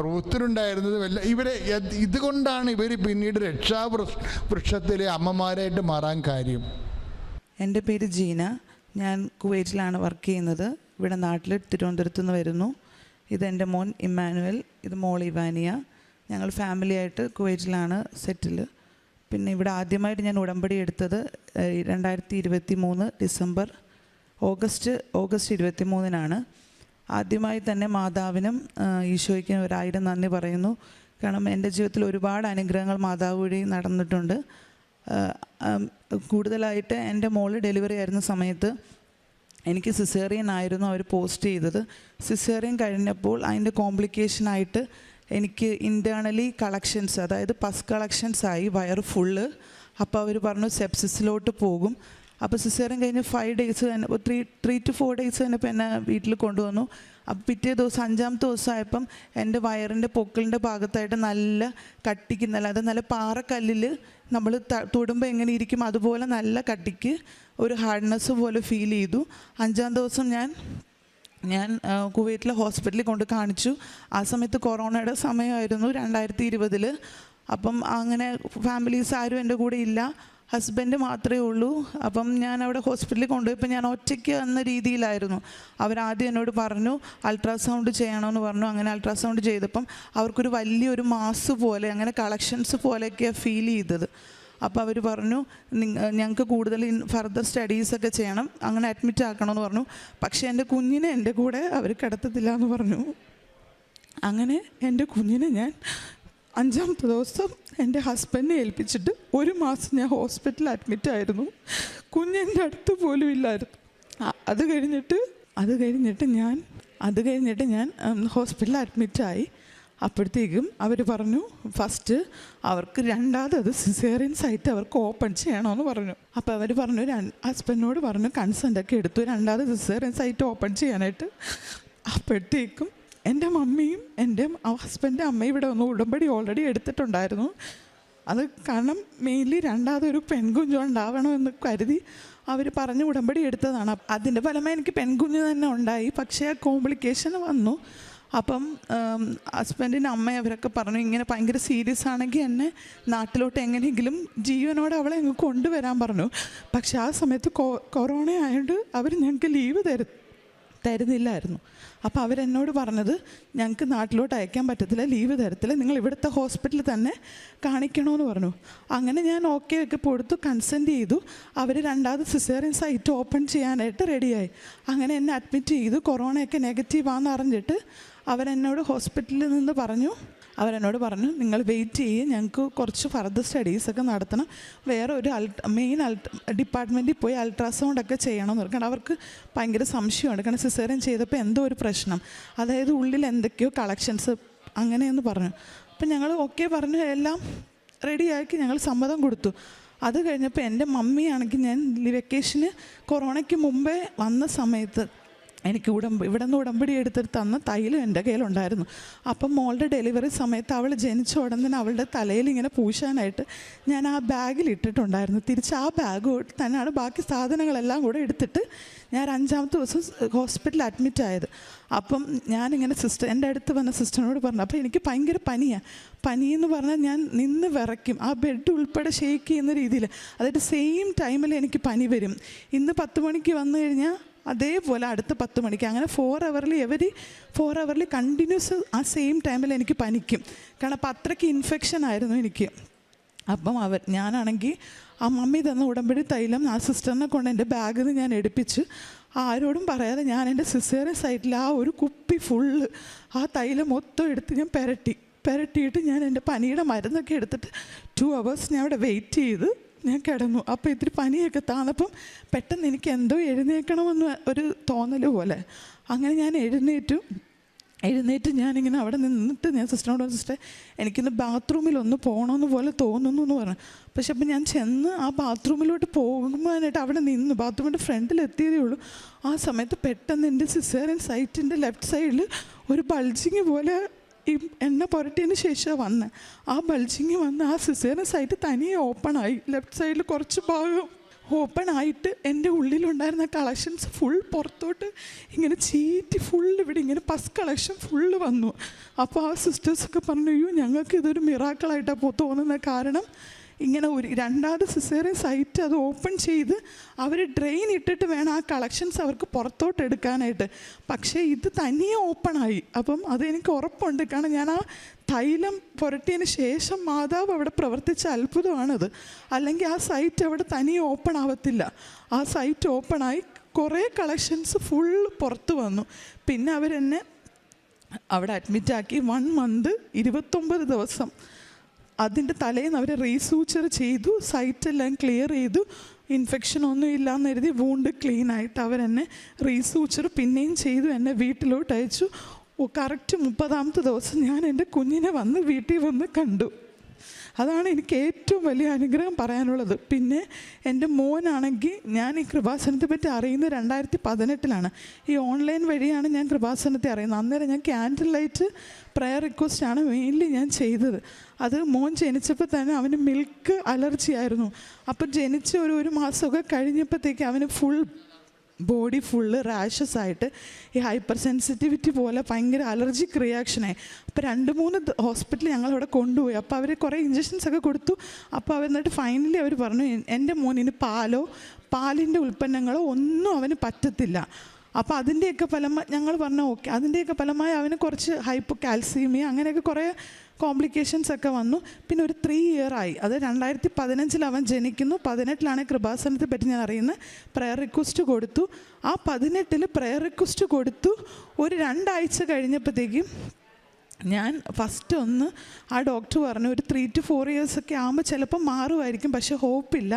റൂത്തിലുണ്ടായിരുന്നതും എല്ലാം ഇതുകൊണ്ടാണ് ഇവർ പിന്നീട് രക്ഷാവൃക്ഷത്തിലെ അമ്മമാരായിട്ട് മാറാൻ കാര്യം. എൻ്റെ പേര് ജീന. ഞാൻ കുവൈറ്റിലാണ് വർക്ക് ചെയ്യുന്നത്. ഇവിടെ നാട്ടിൽ തിരുവനന്തപുരത്ത് നിന്ന് വരുന്നു. ഇതെൻ്റെ മോൻ ഇമ്മാനുവൽ, ഇത് മോൾ ഇവാനിയ. ഞങ്ങൾ ഫാമിലിയായിട്ട് കുവൈറ്റിലാണ് സെറ്റിൽ. പിന്നെ ഇവിടെ ആദ്യമായിട്ട് ഞാൻ ഉടമ്പടി എടുത്തത് 2023 ഓഗസ്റ്റ് 23 ആദ്യമായി തന്നെ മാതാവിനും ഈശോയ്ക്കും 1000 നന്ദി പറയുന്നു. കാരണം എൻ്റെ ജീവിതത്തിൽ ഒരുപാട് അനുഗ്രഹങ്ങൾ മാതാവ് വഴി നടന്നിട്ടുണ്ട്. കൂടുതലായിട്ട് എൻ്റെ മോള് ഡെലിവറി ആയിരുന്ന സമയത്ത് എനിക്ക് സിസേറിയൻ ആയിരുന്നു അവർ പോസ്റ്റ് ചെയ്തത്. സിസേറിയൻ കഴിഞ്ഞപ്പോൾ അതിൻ്റെ കോംപ്ലിക്കേഷനായിട്ട് എനിക്ക് ഇൻറ്റേർണലി കളക്ഷൻസ്, അതായത് പസ് കളക്ഷൻസ് ആയി, വയറ് ഫുള്ള്. അപ്പോൾ അവർ പറഞ്ഞു സെപ്സിസിലോട്ട് പോകും. അപ്പോൾ സിസേറിയൻ കഴിഞ്ഞ് 5 ഡേയ്സ് തന്നെ 3 to 4 ഡേയ്സ് കഴിഞ്ഞപ്പോൾ എന്നെ വീട്ടിൽ കൊണ്ടുവന്നു. അപ്പോൾ പിറ്റേ ദിവസം 5ാമത്തെ ദിവസമായപ്പം എൻ്റെ വയറിൻ്റെ പൊക്കിളിൻ്റെ ഭാഗത്തായിട്ട് നല്ല കട്ടിക്കുന്നല്ല, അത് നല്ല പാറക്കല്ലിൽ നമ്മൾ തൊടുമ്പോൾ എങ്ങനെ ഇരിക്കും അതുപോലെ നല്ല കട്ടിക്ക് ഒരു ഹാർഡ്നെസ് പോലെ ഫീൽ ചെയ്തു. 5ാം ദിവസം ഞാൻ കുവൈറ്റിലെ ഹോസ്പിറ്റലിൽ കൊണ്ട് കാണിച്ചു. ആ സമയത്ത് കൊറോണയുടെ സമയമായിരുന്നു 2020. അപ്പം അങ്ങനെ ഫാമിലീസ് ആരും എൻ്റെ കൂടെ ഇല്ല. ഹസ്ബൻഡ് മാത്രമേ ഉള്ളൂ. അപ്പം ഞാൻ അവിടെ ഹോസ്പിറ്റലിൽ കൊണ്ടുപോയപ്പോൾ ഞാൻ ഒറ്റയ്ക്ക് എന്ന രീതിയിലായിരുന്നു. അവരാദ്യം എന്നോട് പറഞ്ഞു അൾട്രാസൗണ്ട് ചെയ്യണമെന്ന് പറഞ്ഞു. അങ്ങനെ അൾട്രാസൗണ്ട് ചെയ്തപ്പം അവർക്കൊരു വലിയൊരു മാസ് പോലെ അങ്ങനെ കളക്ഷൻസ് പോലെയൊക്കെയാണ് ഫീൽ ചെയ്തത്. അപ്പോൾ അവർ പറഞ്ഞു ഞങ്ങൾക്ക് കൂടുതൽ ഫർദർ സ്റ്റഡീസൊക്കെ ചെയ്യണം, അങ്ങനെ അഡ്മിറ്റ് ആക്കണമെന്ന് പറഞ്ഞു. പക്ഷേ എൻ്റെ കുഞ്ഞിനെ എൻ്റെ കൂടെ അവർ കിടത്തത്തില്ല എന്ന് പറഞ്ഞു. അങ്ങനെ എൻ്റെ കുഞ്ഞിനെ ഞാൻ 5-ാമത്തെ ദിവസം എൻ്റെ ഹസ്ബൻഡിനെ ഏൽപ്പിച്ചിട്ട് 1 മാസം ഞാൻ ഹോസ്പിറ്റലിൽ അഡ്മിറ്റായിരുന്നു. കുഞ്ഞെൻ്റെ അടുത്ത് പോലും ഇല്ലായിരുന്നു. അത് കഴിഞ്ഞിട്ട് ഞാൻ ഹോസ്പിറ്റലിൽ അഡ്മിറ്റായി. അപ്പോഴത്തേക്കും അവർ പറഞ്ഞു ഫസ്റ്റ് അവർക്ക് രണ്ടാമത് സിസേറിയൻ സൈറ്റ് അവർക്ക് ഓപ്പൺ ചെയ്യണമെന്ന് പറഞ്ഞു. അപ്പോൾ അവർ പറഞ്ഞു ഹസ്ബൻഡിനോട് പറഞ്ഞു കൺസെൻ്റൊക്കെ എടുത്തു രണ്ടാമത് സിസേറിയൻ സൈറ്റ് ഓപ്പൺ ചെയ്യാനായിട്ട്. അപ്പോഴത്തേക്കും എൻ്റെ മമ്മിയും എൻ്റെ ഹസ്ബൻഡിൻ്റെ അമ്മയും ഇവിടെ വന്ന് ഉടമ്പടി ഓൾറെഡി എടുത്തിട്ടുണ്ടായിരുന്നു. അത് കാരണം മെയിൻലി രണ്ടാമതൊരു പെൺകുഞ്ഞ് ഉണ്ടാവണമെന്ന് കരുതി അവർ പറഞ്ഞ് ഉടമ്പടി എടുത്തതാണ്. അതിൻ്റെ ഫലമായി എനിക്ക് പെൺകുഞ്ഞ് തന്നെ ഉണ്ടായി. പക്ഷേ കോംപ്ലിക്കേഷൻ വന്നു. അപ്പം ഹസ്ബൻഡിൻ്റെ അമ്മ അവരൊക്കെ പറഞ്ഞു ഇങ്ങനെ ഭയങ്കര സീരിയസ് ആണെങ്കിൽ എന്നെ നാട്ടിലോട്ട് എങ്ങനെയെങ്കിലും ജീവനോടെ അവളെ അങ്ങ് കൊണ്ടുവരാൻ പറഞ്ഞു. പക്ഷെ ആ സമയത്ത് കൊറോണ ആയതുകൊണ്ട് അവർ ഞങ്ങൾക്ക് ലീവ് തരുന്നില്ലായിരുന്നു. അപ്പോൾ അവരെന്നോട് പറഞ്ഞത് ഞങ്ങൾക്ക് നാട്ടിലോട്ട് അയക്കാൻ പറ്റത്തില്ല, ലീവ് തരത്തില്ല, നിങ്ങൾ ഇവിടുത്തെ ഹോസ്പിറ്റലിൽ തന്നെ കാണിക്കണമെന്ന് പറഞ്ഞു. അങ്ങനെ ഞാൻ ഓക്കെ ഒക്കെ കൊടുത്തു, കൺസെൻറ്റ് ചെയ്തു. അവർ രണ്ടാമത് സിസേറിയൻ സൈറ്റ് ഓപ്പൺ ചെയ്യാനായിട്ട് റെഡിയായി. അങ്ങനെ എന്നെ അഡ്മിറ്റ് ചെയ്തു. കൊറോണയൊക്കെ നെഗറ്റീവാണെന്ന് അറിഞ്ഞിട്ട് അവരെന്നോട് ഹോസ്പിറ്റലിൽ നിന്ന് അവരെന്നോട് പറഞ്ഞു നിങ്ങൾ വെയിറ്റ് ചെയ്യ്, ഞങ്ങൾക്ക് കുറച്ച് ഫർദർ സ്റ്റഡീസൊക്കെ നടത്തണം, വേറെ ഒരു മെയിൻ ഡിപ്പാർട്ട്മെൻറ്റിൽ പോയി അൾട്രാസൗണ്ടൊക്കെ ചെയ്യണമെന്ന് പറഞ്ഞു. കാരണം അവർക്ക് ഭയങ്കര സംശയമുണ്ട്, കാരണം സിസേറിയൻ ചെയ്തപ്പോൾ എന്തോ ഒരു പ്രശ്നം, അതായത് ഉള്ളിൽ എന്തൊക്കെയോ കളക്ഷൻസ് അങ്ങനെയെന്ന് പറഞ്ഞു. അപ്പം ഞങ്ങൾ ഓക്കെ പറഞ്ഞു, എല്ലാം റെഡിയാക്കി ഞങ്ങൾ സമ്മതം കൊടുത്തു. അത് കഴിഞ്ഞപ്പോൾ എൻ്റെ മമ്മിയാണെങ്കിൽ ഞാൻ വെക്കേഷന് കൊറോണയ്ക്ക് മുമ്പേ വന്ന സമയത്ത് എനിക്ക് ഇവിടെ നിന്ന് ഉടമ്പടി എടുത്തിട്ട് തന്ന തൈലം എൻ്റെ കയ്യിലുണ്ടായിരുന്നു. അപ്പം മോളുടെ ഡെലിവറി സമയത്ത് അവൾ ജനിച്ച ഉടൻ തന്നെ അവളുടെ തലയിൽ ഇങ്ങനെ പൂശാനായിട്ട് ഞാൻ ആ ബാഗിൽ ഇട്ടിട്ടുണ്ടായിരുന്നു. തിരിച്ച് ആ ബാഗ് തന്നെയാണ് ബാക്കി സാധനങ്ങളെല്ലാം കൂടെ എടുത്തിട്ട് ഞാൻ 5-ാമത്തെ ദിവസം ഹോസ്പിറ്റലിൽ അഡ്മിറ്റ് ആയത്. അപ്പം ഞാനിങ്ങനെ എൻ്റെ അടുത്ത് വന്ന സിസ്റ്ററിനോട് പറഞ്ഞു, അപ്പോൾ എനിക്ക് ഭയങ്കര പനിയെന്ന് പറഞ്ഞാൽ ഞാൻ നിന്ന് വിറയ്ക്കും, ആ ബെഡ് ഉൾപ്പെടെ ഷേക്ക് ചെയ്യുന്ന രീതിയിൽ. അതായത് സെയിം ടൈമിൽ എനിക്ക് പനി വരും. ഇന്ന് 10 മണിക്ക് വന്നു കഴിഞ്ഞാൽ അതേപോലെ അടുത്ത 10 മണിക്ക്, അങ്ങനെ 4 അവറിൽ കണ്ടിന്യൂസ് ആ സെയിം ടൈമിൽ എനിക്ക് പനിക്കും. കാരണം അപ്പം അത്രയ്ക്ക് ഇൻഫെക്ഷൻ ആയിരുന്നു എനിക്ക്. അപ്പം ഞാനാണെങ്കിൽ ആ മമ്മി തന്ന ഉടമ്പടി തൈലം ആ സിസ്റ്ററിനെ കൊണ്ട് എൻ്റെ ബാഗിൽ നിന്ന് ഞാൻ എടുപ്പിച്ച് ആരോടും പറയാതെ ഞാൻ എൻ്റെ സിസേറിയൻ സൈറ്റിൽ ആ ഒരു കുപ്പി ഫുള്ള് ആ തൈലം മൊത്തം എടുത്ത് ഞാൻ പുരട്ടിയിട്ട് ഞാൻ എൻ്റെ പനിയുടെ മരുന്നൊക്കെ എടുത്തിട്ട് 2 hours ഞാൻ അവിടെ വെയിറ്റ് ചെയ്ത് ഞാൻ കിടന്നു. അപ്പോൾ ഇത്തിരി പനിയൊക്കെ താന്നപ്പം പെട്ടെന്ന് എനിക്ക് എന്തോ എഴുന്നേൽക്കണമെന്ന് ഒരു തോന്നൽ പോലെ. അങ്ങനെ ഞാൻ എഴുന്നേറ്റ് ഞാനിങ്ങനെ അവിടെ നിന്നിട്ട് ഞാൻ സിസ്റ്ററിനോട് സിസ്റ്റർ എനിക്കിന്ന് ബാത്റൂമിലൊന്ന് പോകണമെന്ന് പോലെ തോന്നുന്നു എന്ന് പറഞ്ഞു. പക്ഷെ അപ്പം ഞാൻ ചെന്ന് ആ ബാത്റൂമിലോട്ട് പോകുമ്പോഴായിട്ട് അവിടെ നിന്ന് ബാത്റൂമിൻ്റെ ഫ്രണ്ടിലെത്തിയതേ ഉള്ളൂ. ആ സമയത്ത് പെട്ടെന്ന് എൻ്റെ സിസേറിയൻ സൈറ്റിൻ്റെ ലെഫ്റ്റ് സൈഡിൽ ഒരു ബൾജിങ് പോലെ ഈ എണ്ണ പുരട്ടിയതിന് ശേഷം ആ ബൾജിങ് വന്ന് ആ സിസേറിയൻ സൈറ്റ് തനിയെ ഓപ്പണായി. ലെഫ്റ്റ് സൈഡിൽ കുറച്ച് ഭാഗം ഓപ്പൺ ആയിട്ട് എൻ്റെ ഉള്ളിലുണ്ടായിരുന്ന കളക്ഷൻസ് ഫുൾ പുറത്തോട്ട് ഇങ്ങനെ ചീറ്റി ഇവിടെ ഇങ്ങനെ പസ് കളക്ഷൻ ഫുള്ള് വന്നു. അപ്പോൾ ആ സിസ്റ്റേഴ്സൊക്കെ പറഞ്ഞു അയ്യോ ഞങ്ങൾക്ക് ഇതൊരു മിറാക്കിളായിട്ടാണ് തോന്നുന്നത്. കാരണം ഇങ്ങനെ രണ്ടാമത് സിസേറിയൻ സൈറ്റ് അത് ഓപ്പൺ ചെയ്ത് അവർ ഡ്രെയിൻ ഇട്ടിട്ട് വേണം ആ കളക്ഷൻസ് അവർക്ക് പുറത്തോട്ട് എടുക്കാനായിട്ട്. പക്ഷേ ഇത് തനിയെ ഓപ്പണായി. അപ്പം അതെനിക്ക് ഉറപ്പുണ്ട്, കാരണം ഞാൻ ആ തൈലം പുരട്ടിയതിന് ശേഷം മാതാവ് അവിടെ പ്രവർത്തിച്ച അത്ഭുതമാണത്. അല്ലെങ്കിൽ ആ സൈറ്റ് അവിടെ തനിയെ ഓപ്പൺ ആവത്തില്ല. ആ സൈറ്റ് ഓപ്പണായി കുറേ കളക്ഷൻസ് ഫുള്ള് പുറത്ത് വന്നു. പിന്നെ അവരെന്നെ അവിടെ അഡ്മിറ്റാക്കി 1 month 29 ദിവസം അതിൻ്റെ തലേന്ന് അവർ റീസൂച്ചർ ചെയ്തു, സൈറ്റെല്ലാം ക്ലിയർ ചെയ്തു, ഇൻഫെക്ഷൻ ഒന്നും ഇല്ലയെന്ന് കരുതി വൂണ്ട് ക്ലീനായിട്ട് അവരെന്നെ റീസൂച്ചർ പിന്നെയും ചെയ്തു, എന്നെ വീട്ടിലോട്ട് അയച്ചു. കറക്റ്റ് 30-ാമത്തെ ദിവസം ഞാൻ എൻ്റെ കുഞ്ഞിനെ വീട്ടിൽ വന്ന് കണ്ടു. അതാണ് എനിക്ക് ഏറ്റവും വലിയ അനുഗ്രഹം പറയാനുള്ളത്. പിന്നെ എൻ്റെ മോനാണെങ്കിൽ ഞാൻ ഈ കൃപാസനത്തെ പറ്റി അറിയുന്നത് 2018 ഈ ഓൺലൈൻ വഴിയാണ് ഞാൻ കൃപാസനത്തെ അറിയുന്നത്. അന്നേരം ഞാൻ ക്യാൻഡിൽ ലൈറ്റ് പ്രയർ റിക്വസ്റ്റാണ് മെയിൻലി ഞാൻ ചെയ്തത്. അത് മോൻ ജനിച്ചപ്പോൾ തന്നെ അവന് മിൽക്ക് അലർജി ആയിരുന്നു. അപ്പോൾ ജനിച്ച് ഒരു മാസമൊക്കെ കഴിഞ്ഞപ്പോഴത്തേക്ക് അവന് ഫുൾ ബോഡി ഫുള്ള് റാഷസ് ആയിട്ട് ഈ ഹൈപ്പർ സെൻസിറ്റിവിറ്റി പോലെ ഭയങ്കര അലർജിക് റിയാക്ഷനായി. അപ്പോൾ 2-3 ഹോസ്പിറ്റലിൽ ഞങ്ങളവിടെ കൊണ്ടുപോയി. അപ്പോൾ അവർ കുറേ ഇഞ്ചക്ഷൻസ് ഒക്കെ കൊടുത്തു. അപ്പോൾ അവർ എന്നിട്ട് ഫൈനലി അവർ പറഞ്ഞു എൻ്റെ മോനിന് പാലിൻ്റെ ഉൽപ്പന്നങ്ങളോ ഒന്നും അവന് പറ്റത്തില്ല. അപ്പോൾ അതിൻ്റെയൊക്കെ ഫലമായി ഞങ്ങൾ പറഞ്ഞു ഓക്കെ, അതിൻ്റെയൊക്കെ ഫലമായി അവന് കുറച്ച് ഹൈപ്പോ കാൽസ്യമി അങ്ങനെയൊക്കെ കുറേ കോംപ്ലിക്കേഷൻസ് ഒക്കെ വന്നു. പിന്നെ ഒരു 3 year ആയി. അത് 2015 അവൻ ജനിക്കുന്നു. 2018 കൃപാസനത്തെ പറ്റി ഞാൻ അറിയുന്നത്. പ്രയർ റിക്വസ്റ്റ് കൊടുത്തു. ആ 2018 പ്രയർ റിക്വസ്റ്റ് കൊടുത്തു. ഒരു 2 ആഴ്ച കഴിഞ്ഞപ്പോഴത്തേക്കും ഞാൻ ഫസ്റ്റ് ആ ഡോക്ടർ പറഞ്ഞു ഒരു 3 to 4 years ഒക്കെ ആകുമ്പോൾ ചിലപ്പോൾ മാറുമായിരിക്കും, പക്ഷേ ഹോപ്പില്ല,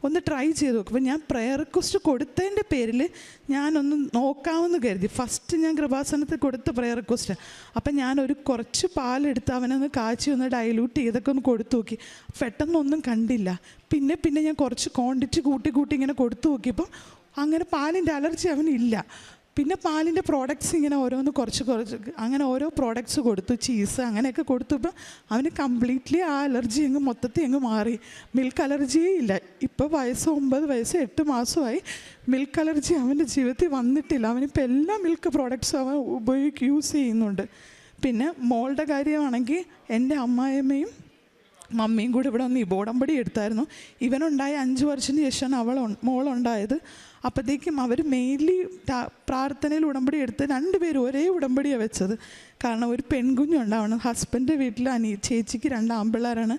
ഒന്ന് ട്രൈ ചെയ്ത് നോക്കും. അപ്പോൾ ഞാൻ പ്രയർ റിക്വസ്റ്റ് കൊടുത്തതിൻ്റെ പേരിൽ ഞാനൊന്ന് നോക്കാമെന്ന് കരുതി. ഫസ്റ്റ് ഞാൻ കൃപാസനത്തിൽ കൊടുത്ത പ്രയർ റിക്വസ്റ്റ്. അപ്പം ഞാനൊരു കുറച്ച് പാലെടുത്ത് അവനൊന്ന് കാച്ചി ഒന്ന് ഡൈല്യൂട്ട് ചെയ്തൊക്കെ ഒന്ന് കൊടുത്തു നോക്കി. പെട്ടെന്നൊന്നും കണ്ടില്ല. പിന്നെ ഞാൻ കുറച്ച് ക്വാണ്ടിറ്റി കൂട്ടി ഇങ്ങനെ കൊടുത്തു നോക്കിയപ്പം അങ്ങനെ പാലിൻ്റെ അലർജി അവനില്ല. പിന്നെ പാലിൻ്റെ പ്രോഡക്റ്റ്സ് ഇങ്ങനെ ഓരോന്ന് കുറച്ച് അങ്ങനെ ഓരോ പ്രോഡക്റ്റ്സ് കൊടുത്തു, ചീസ് അങ്ങനെയൊക്കെ കൊടുത്തപ്പോൾ അവന് കംപ്ലീറ്റ്ലി ആ അലർജി മൊത്തത്തിൽ മാറി. മിൽക്ക് അലർജിയേ ഇല്ല. ഇപ്പോൾ 9 വയസ്സ് 8 മാസമായി. മിൽക്ക് അലർജി അവൻ്റെ ജീവിതത്തിൽ വന്നിട്ടില്ല. അവനിപ്പോൾ എല്ലാ മിൽക്ക് പ്രോഡക്റ്റ്സും അവൻ യൂസ് ചെയ്യുന്നുണ്ട്. പിന്നെ മോളുടെ കാര്യമാണെങ്കിൽ എൻ്റെ അമ്മായിയമ്മയും മമ്മിയും കൂടി ഇവിടെ വന്ന് ഉടമ്പടി എടുത്തായിരുന്നു. ഇവനുണ്ടായ 5 വർഷത്തിന് ശേഷമാണ് മോളുണ്ടായത്. അപ്പോഴത്തേക്കും അവർ മെയിൻലി പ്രാർത്ഥനയിൽ ഉടമ്പടി എടുത്ത് 2 പേരും ഒരേ ഉടമ്പടിയാണ് വെച്ചത്. കാരണം ഒരു പെൺകുഞ്ഞുണ്ടാവണം. ഹസ്ബൻഡ് വീട്ടിൽ ചേച്ചിക്ക് 2 ആൺപിള്ളേരാണ്.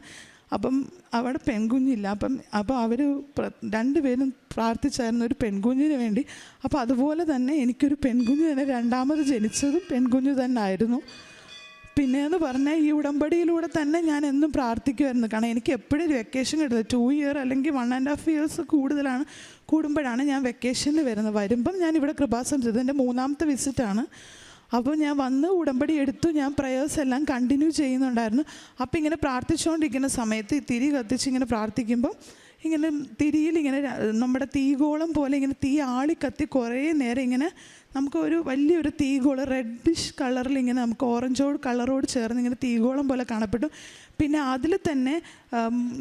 അപ്പം അവിടെ പെൺകുഞ്ഞില്ല. അപ്പോൾ അവർ 2 പേരും പ്രാർത്ഥിച്ചായിരുന്നു ഒരു പെൺകുഞ്ഞിന് വേണ്ടി. അപ്പോൾ അതുപോലെ തന്നെ എനിക്കൊരു പെൺകുഞ്ഞ് തന്നെ രണ്ടാമത് ജനിച്ചതും പെൺകുഞ്ഞ് തന്നെ ആയിരുന്നു. പിന്നെയെന്ന് പറഞ്ഞാൽ ഈ ഉടമ്പടിയിലൂടെ തന്നെ ഞാൻ എന്നും പ്രാർത്ഥിക്കുമായിരുന്നു. കാരണം എനിക്ക് എപ്പോഴും വെക്കേഷൻ കിട്ടുന്നത് 2 year അല്ലെങ്കിൽ 1.5 years കൂടുമ്പോഴാണ് ഞാൻ വെക്കേഷനിൽ വരുന്നത്. വരുമ്പം ഞാൻ ഇവിടെ കൃപാസനം ചെയ്തു. എൻ്റെ 3ാമത്തെ വിസിറ്റാണ്. അപ്പോൾ ഞാൻ വന്ന് ഉടമ്പടി എടുത്തു. ഞാൻ പ്രയേഴ്സ് എല്ലാം കണ്ടിന്യൂ ചെയ്യുന്നുണ്ടായിരുന്നു. അപ്പോൾ ഇങ്ങനെ പ്രാർത്ഥിച്ചുകൊണ്ടിരിക്കുന്ന സമയത്ത് തിരി കത്തിച്ച് ഇങ്ങനെ പ്രാർത്ഥിക്കുമ്പോൾ ഇങ്ങനെ തിരിയിൽ ഇങ്ങനെ നമ്മുടെ തീഗോളം പോലെ ഇങ്ങനെ തീ ആളിക്കത്തി കുറേ നേരം ഇങ്ങനെ നമുക്ക് വലിയൊരു തീഗോളം റെഡിഷ് കളറിൽ ഇങ്ങനെ നമുക്ക് ഓറഞ്ചോട് കളറോട് ചേർന്ന് ഇങ്ങനെ തീഗോളം പോലെ കാണപ്പെട്ടു. പിന്നെ അതിൽ തന്നെ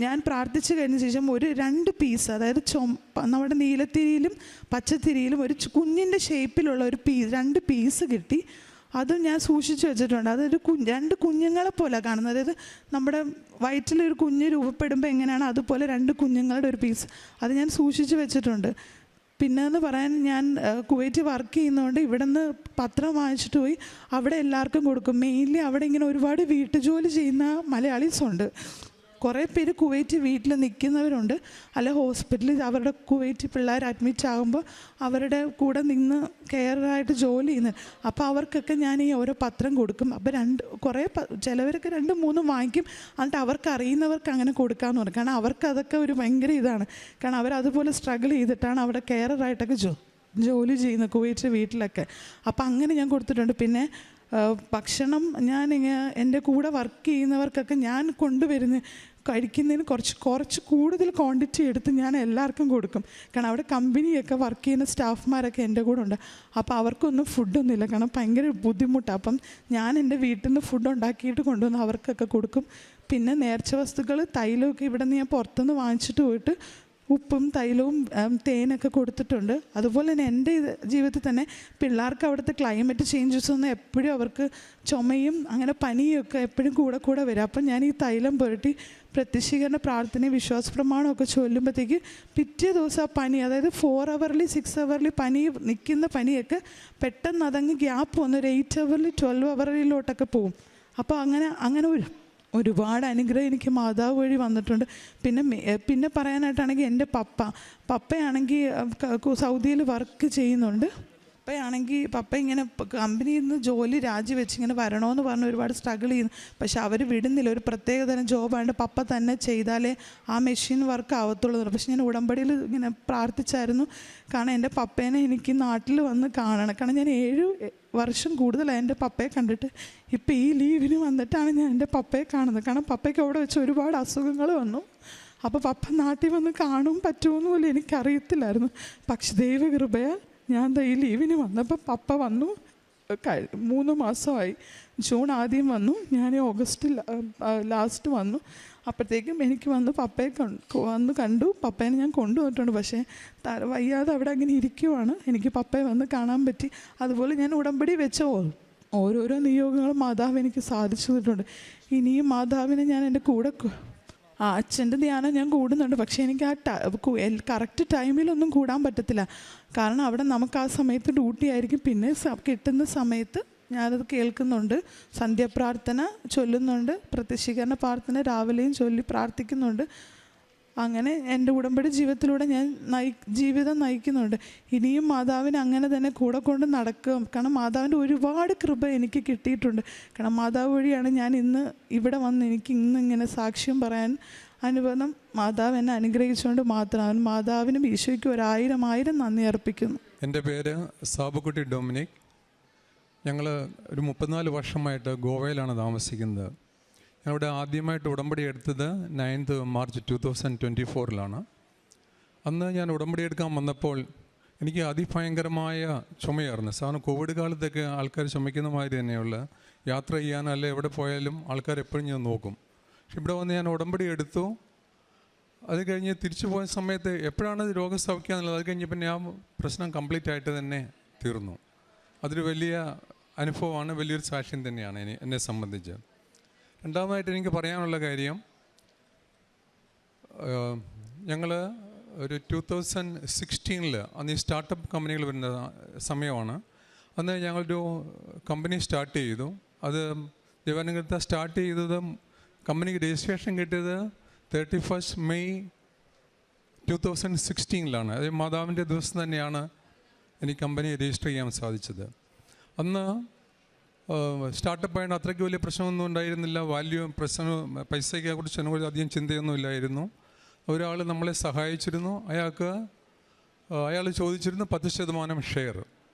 ഞാൻ പ്രാർത്ഥിച്ച് കഴിഞ്ഞ ശേഷം ഒരു 2 പീസ്, അതായത് നമ്മുടെ നീലത്തിരിയിലും പച്ചത്തിരിയിലും ഒരു കുഞ്ഞിൻ്റെ ഷേപ്പിലുള്ള 2 പീസ് കിട്ടി. അതും ഞാൻ സൂക്ഷിച്ച് വെച്ചിട്ടുണ്ട്. അതൊരു 2 കുഞ്ഞുങ്ങളെ പോലെ കാണുന്നത്. അതായത് നമ്മുടെ വയറ്റിലൊരു കുഞ്ഞ് രൂപപ്പെടുമ്പോൾ എങ്ങനെയാണ് അതുപോലെ 2 കുഞ്ഞുങ്ങളുടെ ഒരു പീസ് അത് ഞാൻ സൂക്ഷിച്ച് വെച്ചിട്ടുണ്ട്. പിന്നെയെന്ന് പറയാൻ ഞാൻ കുവൈറ്റ് വർക്ക് ചെയ്യുന്നതുകൊണ്ട് ഇവിടെ നിന്ന് പത്രം വാങ്ങിച്ചിട്ട് പോയി അവിടെ എല്ലാവർക്കും കൊടുക്കും. മെയിൻലി അവിടെ ഇങ്ങനെ ഒരുപാട് വീട്ടുജോലി ചെയ്യുന്ന മലയാളീസുണ്ട്. കുറേ പേര് കുവൈറ്റ് വീട്ടിൽ നിൽക്കുന്നവരുണ്ട്. അല്ല ഹോസ്പിറ്റലിൽ അവരുടെ കുവൈറ്റ് പിള്ളേർ അഡ്മിറ്റ് ആകുമ്പോൾ അവരുടെ കൂടെ നിന്ന് കെയറായിട്ട് ജോലി ചെയ്യുന്നത്. അപ്പോൾ അവർക്കൊക്കെ ഞാൻ ഈ ഓരോ പത്രം കൊടുക്കും. അപ്പോൾ ചിലവരൊക്കെ 2-3 വാങ്ങിക്കും. എന്നിട്ട് അവർക്ക് അറിയുന്നവർക്ക് അങ്ങനെ കൊടുക്കാമെന്ന് പറയും. കാരണം അവർക്ക് അതൊക്കെ ഒരു ഭയങ്കര ഇതാണ്. കാരണം അവരതുപോലെ സ്ട്രഗിൾ ചെയ്തിട്ടാണ് അവിടെ കെയറായിട്ടൊക്കെ ജോലി ചെയ്യുന്നത് കുവൈറ്റ് വീട്ടിലൊക്കെ. അപ്പോൾ അങ്ങനെ ഞാൻ കൊടുത്തിട്ടുണ്ട്. പിന്നെ ഭക്ഷണം എൻ്റെ കൂടെ വർക്ക് ചെയ്യുന്നവർക്കൊക്കെ ഞാൻ കഴിക്കുന്നതിന് കുറച്ച് കൂടുതൽ ക്വാണ്ടിറ്റി എടുത്ത് ഞാൻ എല്ലാവർക്കും കൊടുക്കും. കാരണം അവിടെ കമ്പനിയൊക്കെ വർക്ക് ചെയ്യുന്ന സ്റ്റാഫ്മാരൊക്കെ എൻ്റെ കൂടെ ഉണ്ട്. അപ്പോൾ അവർക്കൊന്നും ഫുഡൊന്നുമില്ല. കാരണം ഭയങ്കര ബുദ്ധിമുട്ടാണ്. അപ്പം ഞാൻ എൻ്റെ വീട്ടിൽ നിന്ന് ഫുഡ് ഉണ്ടാക്കിയിട്ട് കൊണ്ടുവന്ന് അവർക്കൊക്കെ കൊടുക്കും. പിന്നെ നേർച്ച വസ്തുക്കൾ തൈലമൊക്കെ ഇവിടെ നിന്ന് ഞാൻ പുറത്തുനിന്ന് വാങ്ങിച്ചിട്ട് പോയിട്ട് ഉപ്പും തൈലവും തേനൊക്കെ കൊടുത്തിട്ടുണ്ട്. അതുപോലെ തന്നെ എൻ്റെ ജീവിതത്തിൽ തന്നെ പിള്ളേർക്ക് അവിടുത്തെ ക്ലൈമറ്റ് ചേഞ്ചസ് ഒന്നും എപ്പോഴും അവർക്ക് ചുമയും അങ്ങനെ പനിയൊക്കെ എപ്പോഴും കൂടെ വരും. അപ്പം ഞാൻ ഈ തൈലം പുരട്ടി പ്രത്യക്ഷീകരണ പ്രാർത്ഥനയും വിശ്വാസ പ്രമാണമൊക്കെ ചൊല്ലുമ്പോഴത്തേക്ക് പിറ്റേ ദിവസം ആ പനി, അതായത് 4 hourly 6 hourly നിൽക്കുന്ന പനിയൊക്കെ പെട്ടെന്ന് അതങ്ങ് ഗ്യാപ്പ് വന്ന് ഒരു 8 hourly 12 hourlyലോട്ടൊക്കെ പോവും. അപ്പോൾ അങ്ങനെ ഒരുപാട് അനുഗ്രഹം എനിക്ക് മാതാവ് വഴി വന്നിട്ടുണ്ട്. പിന്നെ പറയാനായിട്ടാണെങ്കിൽ എൻ്റെ പപ്പയാണെങ്കിൽ സൗദിയിൽ വർക്ക് ചെയ്യുന്നുണ്ട്. പപ്പ ഇങ്ങനെ കമ്പനിയിൽ നിന്ന് ജോലി രാജിവെച്ച് ഇങ്ങനെ വരണമെന്ന് പറഞ്ഞ് ഒരുപാട് സ്ട്രഗിൾ ചെയ്യുന്നു. പക്ഷെ അവർ വിടുന്നില്ല. ഒരു പ്രത്യേകതരം ജോബായിട്ട് പപ്പ തന്നെ ചെയ്താലേ ആ മെഷീൻ വർക്ക് ആവത്തുള്ളൂ. പക്ഷെ ഞാൻ ഉടമ്പടിയിൽ ഇങ്ങനെ പ്രാർത്ഥിച്ചായിരുന്നു. കാരണം എൻ്റെ പപ്പേനെ എനിക്ക് നാട്ടിൽ വന്ന് കാണണം. കാരണം ഞാൻ 7 വർഷം കൂടുതലായി എൻ്റെ പപ്പയെ കണ്ടിട്ട്. ഇപ്പോൾ ഈ ലീവിന് വന്നിട്ടാണ് ഞാൻ എൻ്റെ പപ്പയെ കാണുന്നത്. കാരണം പപ്പയ്ക്ക് അവിടെ വെച്ച് ഒരുപാട് അസുഖങ്ങൾ വന്നു. അപ്പോൾ പപ്പ നാട്ടിൽ വന്ന് കാണും പറ്റുമെന്ന് പോലും എനിക്കറിയത്തില്ലായിരുന്നു. പക്ഷെ ദൈവകൃപയാൽ ഞാൻ ഈ ലീവിന് വന്നപ്പോൾ പപ്പ വന്നു. 3 മാസമായി. ജൂൺ ആദ്യം വന്നു, ഞാൻ ഓഗസ്റ്റ് ലാസ്റ്റ് വന്നു. അപ്പോഴത്തേക്കും എനിക്ക് വന്ന് പപ്പയെ കണ്ടു. പപ്പേനെ ഞാൻ കൊണ്ടുവന്നിട്ടുണ്ട്. പക്ഷേ വയ്യാതെ അവിടെ അങ്ങനെ ഇരിക്കുവാണ്. എനിക്ക് പപ്പയെ വന്ന് കാണാൻ പറ്റി. അതുപോലെ ഞാൻ ഉടമ്പടി വെച്ച ഓരോരോ നിയോഗങ്ങളും മാതാവ് എനിക്ക് സാധിച്ചു തന്നിട്ടുണ്ട്. ഇനിയും മാതാവിനെ ഞാൻ എൻ്റെ കൂടെ അച്ഛൻ്റെ ധ്യാനം ഞാൻ കൂടുന്നുണ്ട്. പക്ഷേ എനിക്ക് കറക്റ്റ് ടൈമിലൊന്നും കൂടാൻ പറ്റത്തില്ല. കാരണം അവിടെ നമുക്ക് ആ സമയത്ത് ഡ്യൂട്ടി ആയിരിക്കും. പിന്നെ കിട്ടുന്ന സമയത്ത് ഞാനത് കേൾക്കുന്നുണ്ട്. സന്ധ്യാപ്രാർത്ഥന ചൊല്ലുന്നുണ്ട്, പ്രത്യക്ഷീകരണ പ്രാർത്ഥന രാവിലെയും ചൊല്ലി പ്രാർത്ഥിക്കുന്നുണ്ട്. അങ്ങനെ എൻ്റെ ഉടമ്പടി ജീവിതത്തിലൂടെ ഞാൻ ജീവിതം നയിക്കുന്നുണ്ട്. ഇനിയും മാതാവിനെ അങ്ങനെ തന്നെ കൂടെ കൊണ്ട് നടക്കുക. കാരണം മാതാവിൻ്റെ ഒരുപാട് കൃപ എനിക്ക് കിട്ടിയിട്ടുണ്ട്. കാരണം മാതാവ് വഴിയാണ് ഞാൻ ഇന്ന് ഇവിടെ വന്ന് എനിക്ക് ഇങ്ങനെ സാക്ഷ്യം പറയാൻ അനുഭവം. മാതാവ് എന്നെ അനുഗ്രഹിച്ചുകൊണ്ട് മാത്രമാണ്. മാതാവിനും ഈശോയ്ക്കും 1000 നന്ദി അർപ്പിക്കുന്നു. എൻ്റെ പേര് സാബുക്കുട്ടി ഡൊമിനിക്. ഞങ്ങൾ ഒരു 34 വർഷമായിട്ട് ഗോവയിലാണ് താമസിക്കുന്നത്. ഞങ്ങളിവിടെ ആദ്യമായിട്ട് ഉടമ്പടി എടുത്തത് 9th മാർച്ച് 2024 അന്ന് ഞാൻ ഉടമ്പടി എടുക്കാൻ വന്നപ്പോൾ എനിക്ക് അതിഭയങ്കരമായ ചുമയായിരുന്നു. സാധാരണ കോവിഡ് കാലത്തൊക്കെ ആൾക്കാർ ചുമയ്ക്കുന്ന മാതിരി തന്നെയുള്ള യാത്ര ചെയ്യാനോ അല്ലെ എവിടെ പോയാലും ആൾക്കാർ എപ്പോഴും ഞാൻ നോക്കും. പക്ഷെ ഇവിടെ വന്ന് ഞാൻ ഉടമ്പടി എടുത്തു. അത് കഴിഞ്ഞ് തിരിച്ചു പോയ സമയത്ത് എപ്പോഴാണ് രോഗം സൗഖ്യമെന്നുള്ളത് അത് കഴിഞ്ഞ് പിന്നെ ആ പ്രശ്നം കംപ്ലീറ്റ് ആയിട്ട് തന്നെ തീർന്നു. അതൊരു വലിയ അനുഭവമാണ്, വലിയൊരു സാക്ഷ്യം തന്നെയാണ് എന്നെ സംബന്ധിച്ച്. രണ്ടാമതായിട്ട് എനിക്ക് പറയാനുള്ള കാര്യം, ഞങ്ങൾ ഒരു 2016 അന്ന് ഈ സ്റ്റാർട്ടപ്പ് കമ്പനികൾ വരുന്ന സമയമാണ്. അന്ന് ഞങ്ങളൊരു കമ്പനി സ്റ്റാർട്ട് ചെയ്തു. അത് ദേവാനുഗ്രഹത്തെ സ്റ്റാർട്ട് ചെയ്തത് കമ്പനിക്ക് രജിസ്ട്രേഷൻ കിട്ടിയത് 31 മെയ് 2016 അത് മാതാവിൻ്റെ ദിവസം തന്നെയാണ് എനിക്ക് കമ്പനി രജിസ്റ്റർ ചെയ്യാൻ സാധിച്ചത്. അന്ന് സ്റ്റാർട്ടപ്പായിട്ട് അത്രയ്ക്ക് വലിയ പ്രശ്നമൊന്നും ഉണ്ടായിരുന്നില്ല. പൈസയ്ക്കെ കുറിച്ച് അതിനെക്കുറിച്ച് അധികം ചിന്തയൊന്നും ഇല്ലായിരുന്നു. ഒരാൾ നമ്മളെ സഹായിച്ചിരുന്നു. അയാൾ ചോദിച്ചിരുന്നു 10% ഷെയർ.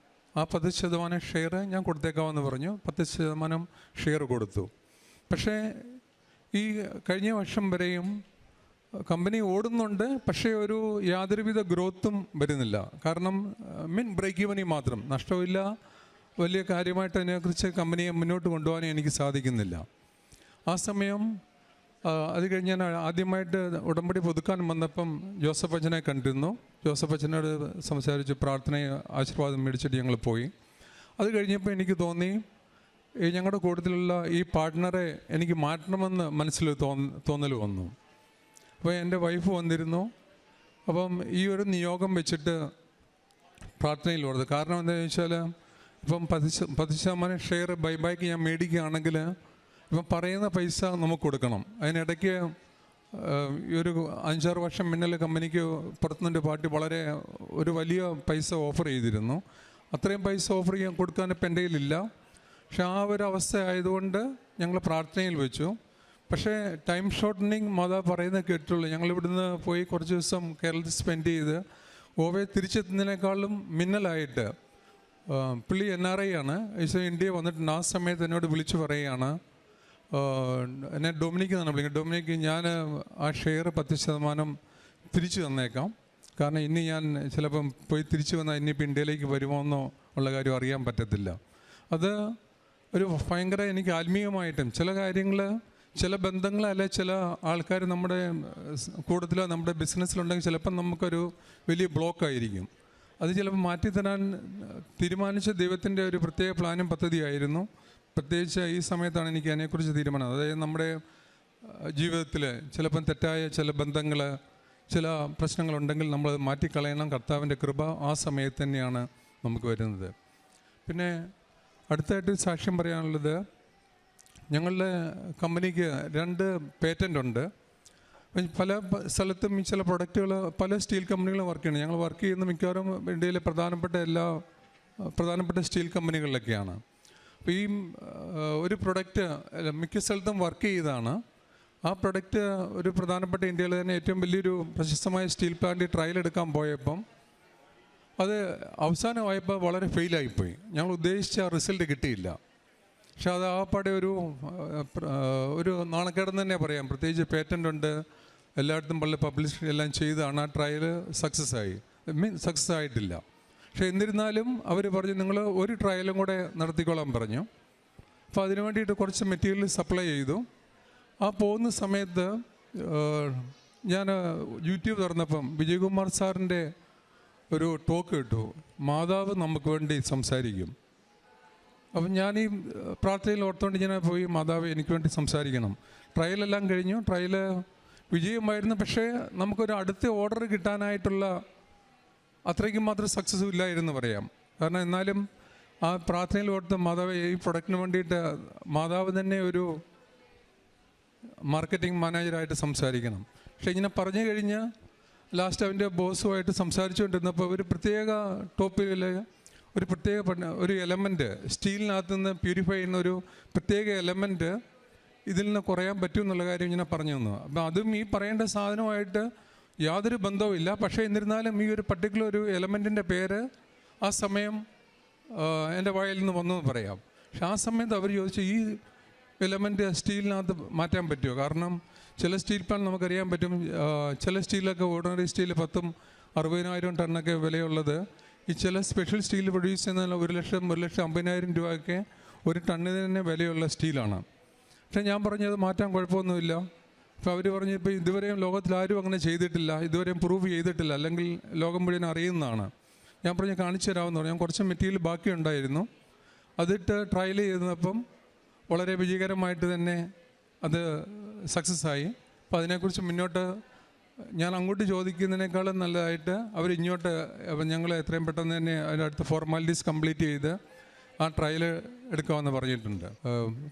ആ 10% ഷെയർ ഞാൻ കൊടുത്തേക്കാമെന്ന് പറഞ്ഞു. 10% ഷെയർ കൊടുത്തു. പക്ഷേ ഈ കഴിഞ്ഞ വർഷം വരെയും കമ്പനി ഓടുന്നുണ്ട്, പക്ഷേ ഒരു യാതൊരുവിധ ഗ്രോത്തും വരുന്നില്ല. കാരണം ബ്രേക്ക് ഈവനിൽ മാത്രം, നഷ്ടമില്ല. വലിയ കാര്യമായിട്ട് അതിനെക്കുറിച്ച് കമ്പനിയെ മുന്നോട്ട് കൊണ്ടുപോകാൻ എനിക്ക് സാധിക്കുന്നില്ല. ആ സമയം അത് കഴിഞ്ഞ് ഞാൻ ആദ്യമായിട്ട് ഉടമ്പടി പുതുക്കാൻ വന്നപ്പം ജോസഫ് അച്ഛനെ കണ്ടിരുന്നു. ജോസഫ് അച്ഛനോട് സംസാരിച്ച് പ്രാർത്ഥനയും ആശീർവാദം മേടിച്ചിട്ട് ഞങ്ങൾ പോയി. അത് കഴിഞ്ഞപ്പോൾ എനിക്ക് തോന്നി ഞങ്ങളുടെ കൂട്ടത്തിലുള്ള ഈ പാർട്ട്ണറെ എനിക്ക് മാറ്റണമെന്ന് മനസ്സിൽ തോന്നൽ വന്നു. അപ്പോൾ എൻ്റെ വൈഫ് വന്നിരുന്നു. അപ്പം ഈ ഒരു നിയോഗം വെച്ചിട്ട് പ്രാർത്ഥനയിൽ വരുന്നത്. കാരണം എന്താണെന്ന് വെച്ചാൽ ഇപ്പം 10% ഷെയർ ബൈബാക്ക് ഞാൻ മേടിക്കുകയാണെങ്കിൽ ഇപ്പം പറയുന്ന പൈസ നമുക്ക് കൊടുക്കണം. അതിനിടയ്ക്ക് ഒരു 5-6 വർഷം മുന്നേ കമ്പനിക്ക് പുറത്തുനിന്നൊരു പാർട്ടി വളരെ ഒരു വലിയ പൈസ ഓഫർ ചെയ്തിരുന്നു. അത്രയും പൈസ ഓഫർ ചെയ്യാൻ കൊടുക്കാൻ ഇപ്പം എൻ്റെ കയ്യിലില്ല. പക്ഷെ ആ ഒരു അവസ്ഥ ആയതുകൊണ്ട് ഞങ്ങൾ പ്രാർത്ഥനയിൽ വെച്ചു. പക്ഷേ ടൈം ഷോർട്ടനിങ് മാതാവ് പറയുന്നത് കേട്ടുള്ളൂ. ഞങ്ങളിവിടുന്ന് പോയി കുറച്ച് ദിവസം കേരളത്തിൽ സ്പെൻഡ് ചെയ്ത് ഗോവയിൽ തിരിച്ചെത്തുന്നതിനേക്കാളും മിന്നലായിട്ട് പുള്ളി NRI ആണ്. ഇന്ത്യയിൽ വന്നിട്ടുണ്ട്. ആ സമയത്ത് എന്നോട് വിളിച്ചു പറയുകയാണ്, എന്നെ ഡൊമിനിക്ക് എന്നാണ് വിളിക്കുന്നത്. ഡൊമിനിക്ക്, ഞാൻ ആ ഷെയർ 10% തിരിച്ചു തന്നേക്കാം. കാരണം ഇനി ഞാൻ ചിലപ്പം പോയി തിരിച്ചു വന്നാൽ ഇനിയിപ്പോൾ ഇന്ത്യയിലേക്ക് വരുമോ എന്നോ ഉള്ള കാര്യം അറിയാൻ പറ്റത്തില്ല. അത് ഒരു ഭയങ്കര എനിക്ക് ആത്മീയമായിട്ടും ചില കാര്യങ്ങൾ, ചില ബന്ധങ്ങൾ അല്ലെ ചില ആൾക്കാർ നമ്മുടെ കൂടുതലോ നമ്മുടെ ബിസിനസ്സിലുണ്ടെങ്കിൽ ചിലപ്പം നമുക്കൊരു വലിയ ബ്ലോക്കായിരിക്കും. അത് ചിലപ്പോൾ മാറ്റിത്തരാൻ തീരുമാനിച്ച ദൈവത്തിൻ്റെ ഒരു പ്രത്യേക പ്ലാനും പദ്ധതിയായിരുന്നു. പ്രത്യേകിച്ച് ഈ സമയത്താണ് എനിക്ക് അതിനെക്കുറിച്ച് തീരുമാനം. അതായത് നമ്മുടെ ജീവിതത്തിൽ ചിലപ്പം തെറ്റായ ചില ബന്ധങ്ങൾ, ചില പ്രശ്നങ്ങളുണ്ടെങ്കിൽ നമ്മൾ മാറ്റിക്കളയണം. കർത്താവിൻ്റെ കൃപ ആ സമയത്ത് തന്നെയാണ് നമുക്ക് വരുന്നത്. പിന്നെ അടുത്തായിട്ട് സാക്ഷ്യം പറയാനുള്ളത്, ഞങ്ങളുടെ കമ്പനിക്ക് 2 പേറ്റൻ്റ് ഉണ്ട്. പല സ്ഥലത്തും ഈ ചില പ്രൊഡക്റ്റുകൾ പല സ്റ്റീൽ കമ്പനികളും വർക്ക് ചെയ്യുന്നത്. ഞങ്ങൾ വർക്ക് ചെയ്യുന്ന മിക്കവാറും ഇന്ത്യയിലെ പ്രധാനപ്പെട്ട സ്റ്റീൽ കമ്പനികളിലൊക്കെയാണ്. അപ്പോൾ ഈ ഒരു പ്രൊഡക്റ്റ് മിക്ക സ്ഥലത്തും വർക്ക് ചെയ്താണ്. ആ പ്രൊഡക്റ്റ് ഒരു പ്രധാനപ്പെട്ട ഇന്ത്യയിലെ തന്നെ ഏറ്റവും വലിയൊരു പ്രശസ്തമായ സ്റ്റീൽ പ്ലാന്റ് ട്രയൽ എടുക്കാൻ പോയപ്പം അത് അവസാനമായപ്പോൾ വളരെ ഫെയിലായിപ്പോയി. ഞങ്ങൾ ഉദ്ദേശിച്ച റിസൾട്ട് കിട്ടിയില്ല. പക്ഷെ അത് ആപ്പാടെ ഒരു നാണക്കേടെന്ന് തന്നെ പറയാം. പ്രത്യേകിച്ച് പേറ്റൻ്റ് ഉണ്ട്, എല്ലായിടത്തും പല പബ്ലിസിറ്റി എല്ലാം ചെയ്താണ്. ആ ട്രയൽ സക്സസ് ആയിട്ടില്ല. പക്ഷേ എന്നിരുന്നാലും അവർ പറഞ്ഞു നിങ്ങൾ ഒരു ട്രയലും കൂടെ നടത്തിക്കോളാൻ പറഞ്ഞു. അപ്പോൾ അതിനു വേണ്ടിയിട്ട് കുറച്ച് മെറ്റീരിയൽ സപ്ലൈ ചെയ്തു. ആ പോകുന്ന സമയത്ത് ഞാൻ യൂട്യൂബ് തുറന്നപ്പം വിജയകുമാർ സാറിൻ്റെ ഒരു ടോക്ക് കിട്ടു, മാതാവ് നമുക്ക് വേണ്ടി സംസാരിക്കും. അപ്പം ഞാൻ ഈ പ്രാർത്ഥനയിൽ ഓർത്തുകൊണ്ട് ഞാൻ പോയി, മാതാവ് എനിക്ക് വേണ്ടി സംസാരിക്കണം. ട്രയലെല്ലാം കഴിഞ്ഞു, ട്രയൽ വിജയമായിരുന്നു. പക്ഷേ നമുക്കൊരു അടുത്ത ഓർഡർ കിട്ടാനായിട്ടുള്ള അത്രയ്ക്കും മാത്രം സക്സസ് ഇല്ലായിരുന്നു പറയാം. കാരണം എന്നാലും ആ പ്രാർത്ഥനയിൽ ഓർത്ത് മാതാവ് ഈ പ്രൊഡക്റ്റിന് വേണ്ടിയിട്ട് മാതാവ് തന്നെ ഒരു മാർക്കറ്റിംഗ് മാനേജറായിട്ട് സംസാരിക്കണം. പക്ഷേ ഇങ്ങനെ പറഞ്ഞു കഴിഞ്ഞ് ലാസ്റ്റ് അവൻ്റെ ബോസുമായിട്ട് സംസാരിച്ചുകൊണ്ടിരുന്നപ്പോൾ ഒരു പ്രത്യേക ടോപ്പിൽ ഒരു പ്രത്യേക ഒരു എലമെൻറ്റ്, സ്റ്റീലിനകത്ത് നിന്ന് പ്യൂരിഫൈ ചെയ്യുന്ന ഒരു പ്രത്യേക എലമെൻറ്റ് ഇതിൽ നിന്ന് കുറയാൻ പറ്റും എന്നുള്ള കാര്യം ഇങ്ങനെ പറഞ്ഞു തന്നു. അപ്പം അതും ഈ പറയേണ്ട സാധനമായിട്ട് യാതൊരു ബന്ധവുമില്ല. പക്ഷേ എന്നിരുന്നാലും ഈ ഒരു പർട്ടിക്കുലർ ഒരു എലമെൻറ്റിൻ്റെ പേര് ആ സമയം എൻ്റെ വായിൽ നിന്ന് വന്നു എന്ന് പറയാം. പക്ഷെ ആ സമയത്ത് അവർ ചോദിച്ചു, ഈ എലമെൻറ്റ് സ്റ്റീലിനകത്ത് മാറ്റാൻ പറ്റുമോ? കാരണം ചില സ്റ്റീൽ പ്ലാൻ നമുക്കറിയാൻ പറ്റും, ചില സ്റ്റീലൊക്കെ ഓർഡിനറി സ്റ്റീൽ 10,000-60,000 ടണ്ണൊക്കെ വിലയുള്ളത്, ഈ ചില സ്പെഷ്യൽ സ്റ്റീൽ പ്രൊഡ്യൂസ് ചെയ്യുന്ന 1,50,000 രൂപയൊക്കെ ഒരു ടണ്ണിന് തന്നെ വിലയുള്ള സ്റ്റീലാണ്. പക്ഷേ ഞാൻ പറഞ്ഞത് മാറ്റാൻ കുഴപ്പമൊന്നുമില്ല. അപ്പോൾ അവർ പറഞ്ഞു, ഇപ്പോൾ ഇതുവരെയും ലോകത്തിൽ ആരും അങ്ങനെ ചെയ്തിട്ടില്ല, ഇതുവരെയും പ്രൂവ് ചെയ്തിട്ടില്ല, അല്ലെങ്കിൽ ലോകം മുഴുവൻ അറിയുന്നതാണ്. ഞാൻ പറഞ്ഞു കാണിച്ചു തരാമെന്ന് പറഞ്ഞു. ഞാൻ കുറച്ച് മെറ്റീരിയൽ ബാക്കിയുണ്ടായിരുന്നു, അതിട്ട് ട്രയൽ ചെയ്തപ്പം വളരെ വിജയകരമായിട്ട് തന്നെ അത് സക്സസ്സായി. അപ്പോൾ അതിനെക്കുറിച്ച് മുന്നോട്ട് ഞാൻ അങ്ങോട്ട് ചോദിക്കുന്നതിനേക്കാളും നല്ലതായിട്ട് അവർ ഇങ്ങോട്ട് ഞങ്ങൾ എത്രയും പെട്ടെന്ന് തന്നെ അതിൻ്റെ അടുത്ത ഫോർമാലിറ്റീസ് കംപ്ലീറ്റ് ചെയ്ത് ആ ട്രയൽ എടുക്കാമെന്ന് പറഞ്ഞിട്ടുണ്ട്.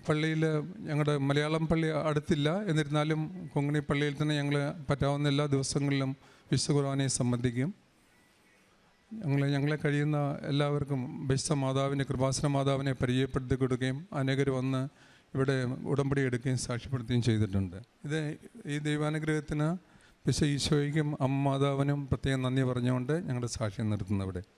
പള്ളിയിൽ ഞങ്ങളുടെ മലയാളം പള്ളി അടുത്തില്ല, എന്നിരുന്നാലും കൊങ്ങിണി പള്ളിയിൽ തന്നെ ഞങ്ങൾ പറ്റാവുന്ന എല്ലാ ദിവസങ്ങളിലും വിശുദ്ധ കുർബാനയെ സംബന്ധിക്കും. ഞങ്ങളെ കഴിയുന്ന എല്ലാവർക്കും വിശുദ്ധ മാതാവിനെ, കൃപാസന മാതാവിനെ പരിചയപ്പെടുത്തി കൊടുക്കുകയും അനേകർ വന്ന് ഇവിടെ ഉടമ്പടി എടുക്കുകയും സാക്ഷ്യപ്പെടുത്തുകയും ചെയ്തിട്ടുണ്ട്. ഈ ദൈവാനുഗ്രഹത്തിന് വിശുദ്ധ ഈശോയ്ക്കും അമ്മ മാതാവിനും പ്രത്യേകം നന്ദി പറഞ്ഞുകൊണ്ട് ഞങ്ങളുടെ സാക്ഷ്യം നിർത്തുന്നു ഇവിടെ.